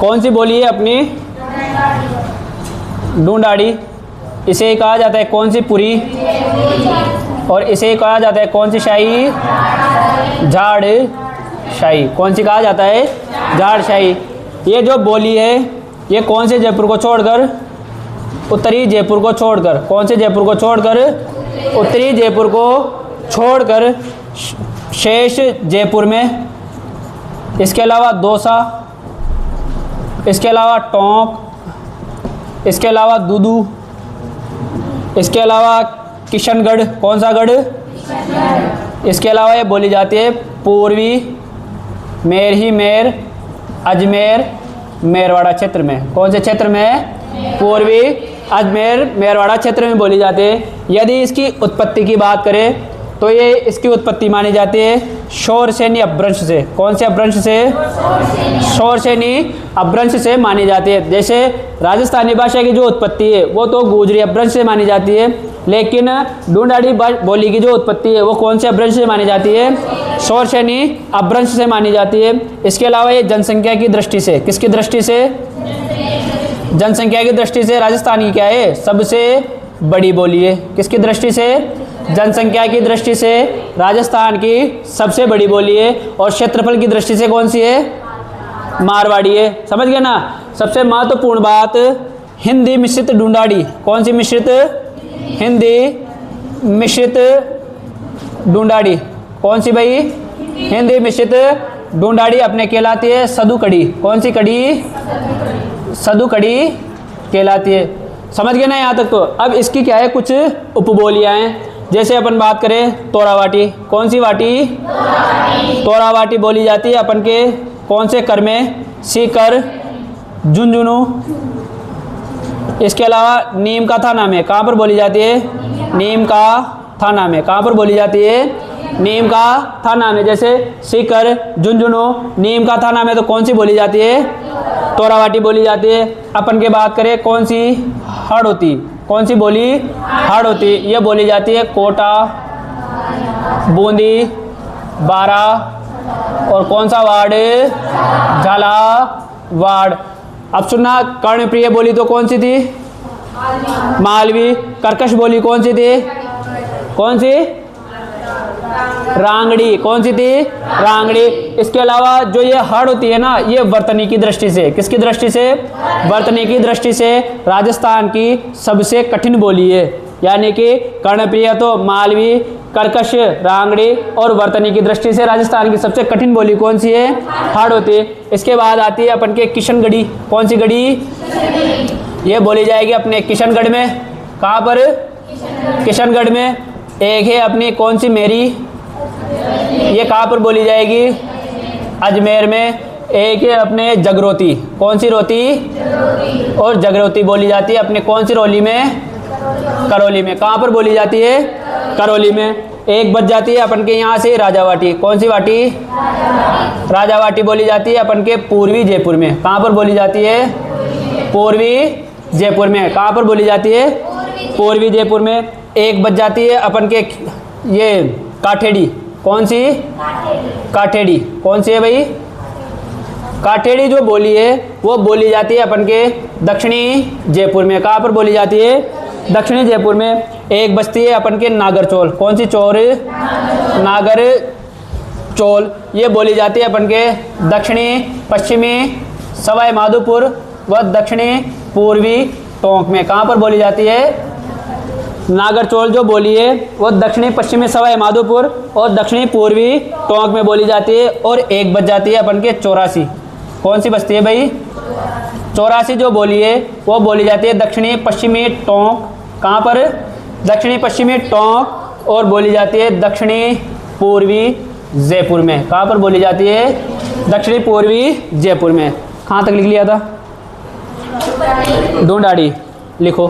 कौन सी बोली है अपनी? ढूंढाड़ी। इसे कहा जाता है कौन सी पुरी? और इसे कहा जाता है कौन सी शाही? झाड़ शाही। कौन सी कहा जाता है? झाड़ शाही। ये जो बोली है ये कौन से जयपुर को छोड़कर? उत्तरी जयपुर को छोड़कर। कौन से जयपुर को छोड़कर? उत्तरी जयपुर को छोड़कर शेष जयपुर में, इसके अलावा दौसा, इसके अलावा टोंक, इसके अलावा दूदू, इसके अलावा किशनगढ़। कौन सा गढ़? इसके अलावा ये बोली जाती है पूर्वी मेर ही मेर अजमेर मेरवाड़ा क्षेत्र में। कौन से क्षेत्र में? पूर्वी अजमेर मेरवाड़ा क्षेत्र में बोली जाती है। यदि इसकी उत्पत्ति की बात करें तो ये इसकी उत्पत्ति मानी जाती है शौरसेनी अपभ्रंश से। कौन से अपभ्रंश से? शौरसेनी अपभ्रंश से मानी जाती है। जैसे राजस्थानी भाषा की जो उत्पत्ति है वो तो गुजरी अपभ्रंश से मानी जाती है, लेकिन ढूंढाड़ी बोली की जो उत्पत्ति है वो कौन से अपभ्रंश से मानी जाती है? शौरसेनी अपभ्रंश से मानी जाती है। इसके अलावा ये जनसंख्या की दृष्टि से, किसकी दृष्टि से? जनसंख्या की दृष्टि से राजस्थान की क्या है? सबसे बड़ी बोली है। किसकी दृष्टि से? जनसंख्या की दृष्टि से राजस्थान की सबसे बड़ी बोली है। और क्षेत्रफल की दृष्टि से कौन सी है? मारवाड़ी है। समझ गए ना? सबसे महत्वपूर्ण बात, हिंदी मिश्रित ढूंढाड़ी। कौन सी मिश्रित? हिंदी मिश्रित ढूंढाड़ी। कौन सी भाई? हिंदी मिश्रित ढूंढाड़ी अपने कहलाती है सदु कड़ी। कौन सी कड़ी? सदु कड़ी कहलाती है। समझ गए ना यहाँ तक? तो अब इसकी क्या है, कुछ उपबोलियाँ हैं। जैसे अपन बात करें तोरावाटी। कौन सी वाटी? तोरावाटी बोली जाती है अपन के कौन से कर में? सीकर, झुंझुनू। इसके अलावा नीम का थाना में। कहाँ पर बोली जाती है? नीम का थाना में। कहाँ पर बोली जाती है? नीम का थाना में। जैसे सीकर, झुंझुनू, नीम का थाना में तो कौन सी बोली जाती है? तोरावाटी बोली जाती है। अपन के बात करें कौन सी? हाड़ौती। कौन सी बोली? हाड़ौती। ये बोली जाती है कोटा, बूंदी, बारा और कौन सा वार्ड? झालावाड़। अब सुनना, कर्णप्रिय बोली तो कौन सी थी? मालवी। कर्कश बोली कौन सी थी? कौन सी? रांगड़ी। कौन सी थी? रांगड़ी। इसके अलावा जो ये हड़ होती है ना, ये वर्तनी की दृष्टि से, किसकी दृष्टि से? वर्तनी की दृष्टि से राजस्थान की सबसे कठिन बोली है। यानी कि कर्णप्रिय तो मालवी, कर्कश रांगड़ी और वर्तनी की दृष्टि से राजस्थान की सबसे कठिन बोली कौन सी है? हड़ होती है। इसके बाद आती है अपन के किशनगढ़ी। कौन सी गढ़ी? ये बोली जाएगी अपने किशनगढ़ में। कहाँ पर? किशनगढ़ में। एक है अपनी कौन सी मेरी, ये कहाँ पर बोली जाएगी? अजमेर में। एक है अपने जगरोती। कौन सी रोती? और जगरोती बोली जाती है अपने कौन सी रोली में? करौली में। कहाँ पर बोली जाती है? करौली में। एक बच जाती है अपन के यहाँ से राजावाटी। कौन सी वाटी? राजावाटी बोली जाती है अपन के पूर्वी जयपुर में। कहाँ पर बोली जाती है? पूर्वी जयपुर में। कहाँ पर बोली जाती है? पूर्वी जयपुर में। एक बच जाती है अपन के ये काठेड़ी। कौन सी? काठेड़ी। कौन सी है भाई? काठेड़ी जो बोली है वो बोली जाती है अपन के दक्षिणी जयपुर में। कहाँ पर बोली जाती है? दक्षिणी जयपुर में। एक बचती है अपन के नागरचौल। कौन सी चौर? नागरचौल। ये बोली जाती है अपन के दक्षिणी पश्चिमी सवाई माधोपुर व दक्षिणी पूर्वी टोंक में। कहाँ पर बोली जाती है? नागरचौल जो बोली है वो दक्षिणी पश्चिमी सवाई माधोपुर और दक्षिणी पूर्वी टोंक में बोली जाती है। और एक बच जाती है अपन के 84। कौन सी बचती है भाई? 84 जो बोली है वो बोली जाती है दक्षिणी पश्चिमी टोंक। कहाँ पर? दक्षिणी पश्चिमी टोंक। और बोली जाती है दक्षिणी पूर्वी जयपुर में। कहाँ पर बोली जाती है? दक्षिणी पूर्वी जयपुर में। कहाँ तक लिख लिया था? ढूंढाड़ी लिखो।